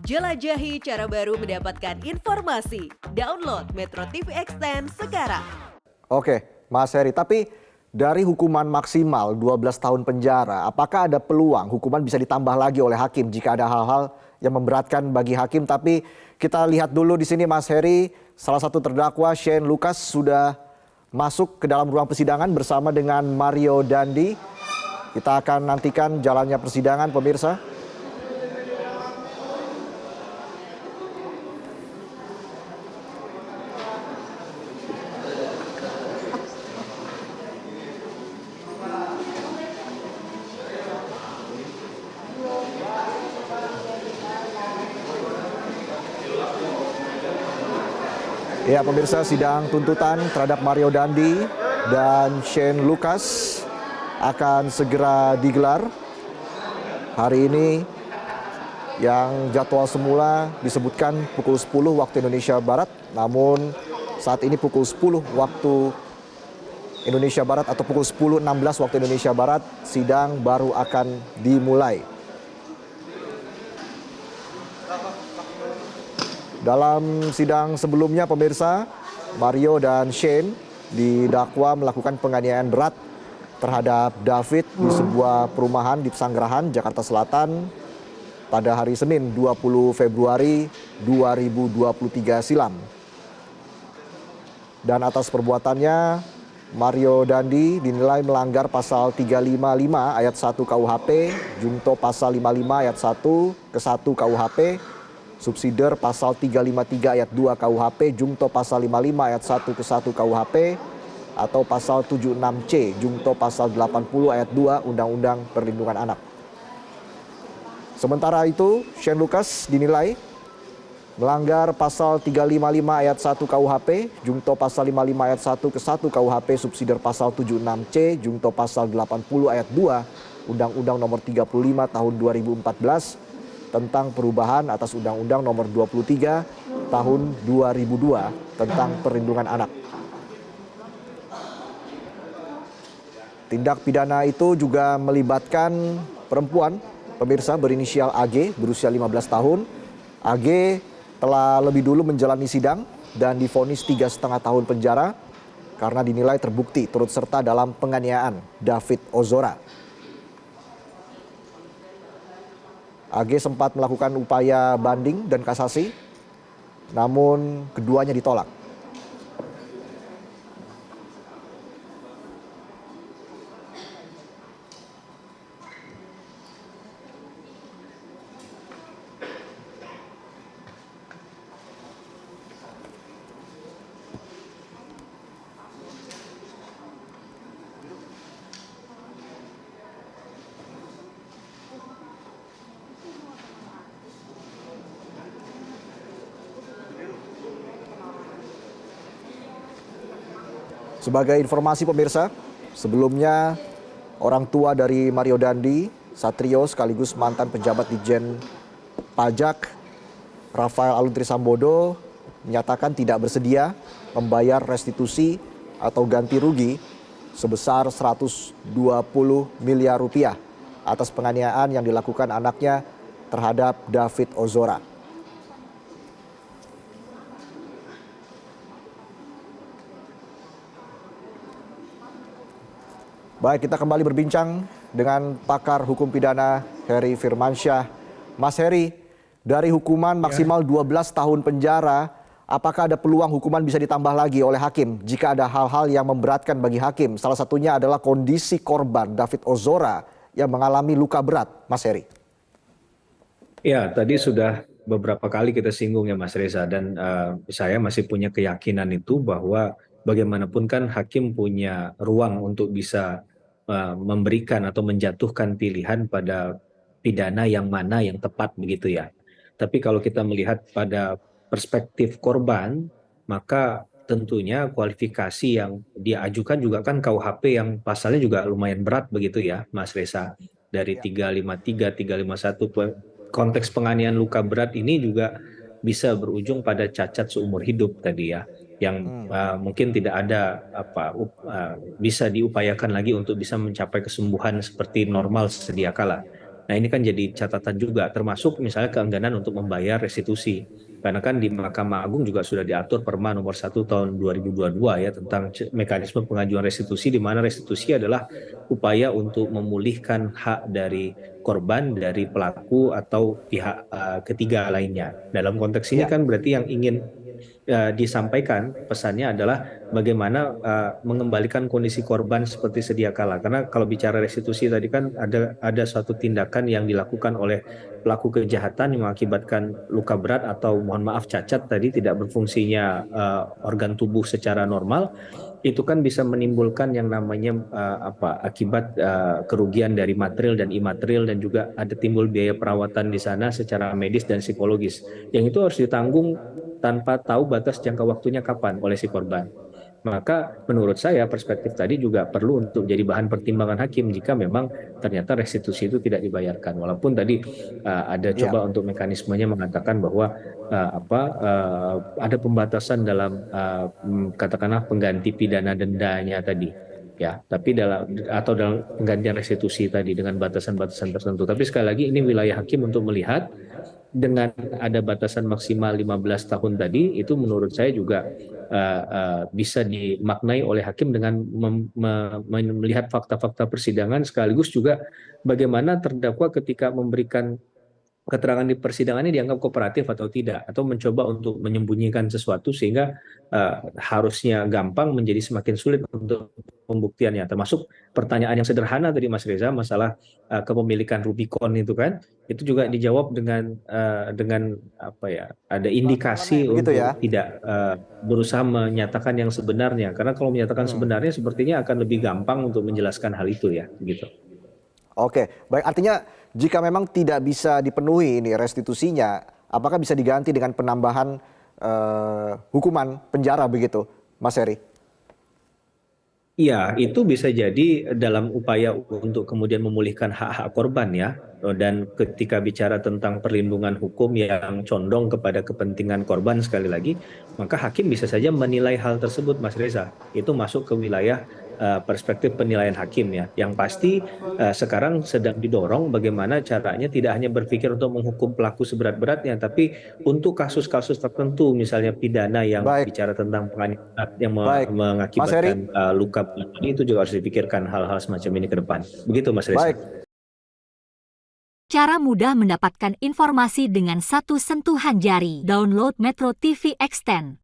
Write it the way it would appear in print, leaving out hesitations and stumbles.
Jelajahi cara baru mendapatkan informasi. Download Metro TV Extend sekarang. Oke, Mas Heri, tapi dari hukuman maksimal 12 tahun penjara, apakah ada peluang hukuman bisa ditambah lagi oleh hakim jika ada hal-hal yang memberatkan bagi hakim? Tapi kita lihat dulu di sini Mas Heri, salah satu terdakwa Shane Lucas sudah masuk ke dalam ruang persidangan bersama dengan Mario Dandi. Kita akan nantikan jalannya persidangan, pemirsa. Ya pemirsa, sidang tuntutan terhadap Mario Dandi dan Shane Lucas akan segera digelar. Hari ini yang jadwal semula disebutkan pukul 10 waktu Indonesia Barat. Namun saat ini pukul 10 waktu Indonesia Barat atau pukul 10.16 waktu Indonesia Barat, sidang baru akan dimulai. Dalam sidang sebelumnya pemirsa, Mario dan Shane didakwa melakukan penganiayaan berat terhadap David di sebuah perumahan di Pesanggerahan, Jakarta Selatan pada hari Senin 20 Februari 2023 silam. Dan atas perbuatannya, Mario Dandi dinilai melanggar pasal 355 ayat 1 KUHP, Jungto pasal 55 ayat 1 ke 1 KUHP, subsidiar pasal 353 ayat 2 KUHP, Jungto pasal 55 ayat 1 ke 1 KUHP, atau pasal 76C, Jungto pasal 80 ayat 2 Undang-Undang Perlindungan Anak. Sementara itu, Shane Lucas dinilai melanggar pasal 355 ayat 1 KUHP, Jungto pasal 55 ayat 1 ke 1 KUHP, subsidiar pasal 76C, Jungto pasal 80 ayat 2 Undang-Undang Nomor 35 Tahun 2014 tentang perubahan atas Undang-Undang Nomor 23 Tahun 2002 tentang perlindungan anak. Tindak pidana itu juga melibatkan perempuan, pemirsa, berinisial AG berusia 15 tahun. AG telah lebih dulu menjalani sidang dan divonis 3,5 tahun penjara karena dinilai terbukti turut serta dalam penganiayaan David Ozora. AG sempat melakukan upaya banding dan kasasi, namun keduanya ditolak. Sebagai informasi pemirsa, sebelumnya orang tua dari Mario Dandi, Satrio sekaligus mantan pejabat Ditjen Pajak, Rafael Aluntri Sambodo, menyatakan tidak bersedia membayar restitusi atau ganti rugi sebesar 120 miliar rupiah atas penganiayaan yang dilakukan anaknya terhadap David Ozora. Baik, kita kembali berbincang dengan pakar hukum pidana Heri Firmansyah. Mas Heri, dari hukuman maksimal 12 tahun penjara, apakah ada peluang hukuman bisa ditambah lagi oleh hakim jika ada hal-hal yang memberatkan bagi hakim? Salah satunya adalah kondisi korban David Ozora yang mengalami luka berat, Mas Heri. Ya, tadi sudah beberapa kali kita singgung ya Mas Reza, dan saya masih punya keyakinan itu bahwa bagaimanapun kan hakim punya ruang untuk bisa memberikan atau menjatuhkan pilihan pada pidana yang mana yang tepat begitu ya. Tapi kalau kita melihat pada perspektif korban, maka tentunya kualifikasi yang dia ajukan juga kan KUHP yang pasalnya juga lumayan berat begitu ya Mas Reza. Dari 353, 351, konteks penganiayaan luka berat ini juga bisa berujung pada cacat seumur hidup tadi ya, yang mungkin tidak ada bisa diupayakan lagi untuk bisa mencapai kesembuhan seperti normal sedia kala. Nah, ini kan jadi catatan juga, termasuk misalnya keengganan untuk membayar restitusi. Karena kan di Mahkamah Agung juga sudah diatur Perma nomor 1 tahun 2022 ya tentang mekanisme pengajuan restitusi, di mana restitusi adalah upaya untuk memulihkan hak dari korban, dari pelaku atau pihak ketiga lainnya. Dalam konteks ini Ya, kan berarti yang ingin disampaikan pesannya adalah bagaimana mengembalikan kondisi korban seperti sedia kala. Karena kalau bicara restitusi tadi kan ada suatu tindakan yang dilakukan oleh pelaku kejahatan yang mengakibatkan luka berat atau mohon maaf cacat tadi, tidak berfungsinya organ tubuh secara normal, itu kan bisa menimbulkan yang namanya akibat kerugian dari material dan imaterial, dan juga ada timbul biaya perawatan di sana secara medis dan psikologis yang itu harus ditanggung tanpa tahu batas jangka waktunya kapan oleh si korban. Maka menurut saya perspektif tadi juga perlu untuk jadi bahan pertimbangan hakim jika memang ternyata restitusi itu tidak dibayarkan. Walaupun tadi ada ya. coba untuk mekanismenya mengatakan bahwa ada pembatasan dalam katakanlah pengganti pidana dendanya tadi. Ya, tapi dalam penggantian restitusi tadi dengan batasan-batasan tertentu. Tapi sekali lagi ini wilayah hakim untuk melihat, dengan ada batasan maksimal 15 tahun tadi, itu menurut saya juga bisa dimaknai oleh hakim dengan melihat fakta-fakta persidangan, sekaligus juga bagaimana terdakwa ketika memberikan keterangan di persidangan ini dianggap kooperatif atau tidak, atau mencoba untuk menyembunyikan sesuatu sehingga harusnya gampang menjadi semakin sulit untuk pembuktiannya. Termasuk pertanyaan yang sederhana tadi Mas Reza, masalah kepemilikan Rubicon itu kan, itu juga dijawab dengan apa ya, ada indikasi Begitu ya. untuk tidak berusaha menyatakan yang sebenarnya. Karena kalau menyatakan sebenarnya sepertinya akan lebih gampang untuk menjelaskan hal itu ya, gitu. Oke, baik, artinya jika memang tidak bisa dipenuhi ini restitusinya, apakah bisa diganti dengan penambahan hukuman penjara begitu, Mas Heri? Iya, itu bisa jadi dalam upaya untuk kemudian memulihkan hak-hak korban ya. Dan ketika bicara tentang perlindungan hukum yang condong kepada kepentingan korban sekali lagi, maka hakim bisa saja menilai hal tersebut, Mas Reza. Itu masuk ke wilayah perspektif penilaian hakim ya. Yang pasti sekarang sedang didorong bagaimana caranya tidak hanya berpikir untuk menghukum pelaku seberat-beratnya, tapi untuk kasus-kasus tertentu, misalnya pidana yang Baik, bicara tentang penganiayaan yang baik. Mas Heri, mengakibatkan luka berat, itu juga harus dipikirkan hal-hal semacam ini ke depan. Begitu Mas Reza. baik. Cara mudah mendapatkan informasi dengan satu sentuhan jari. Download Metro TV Extend.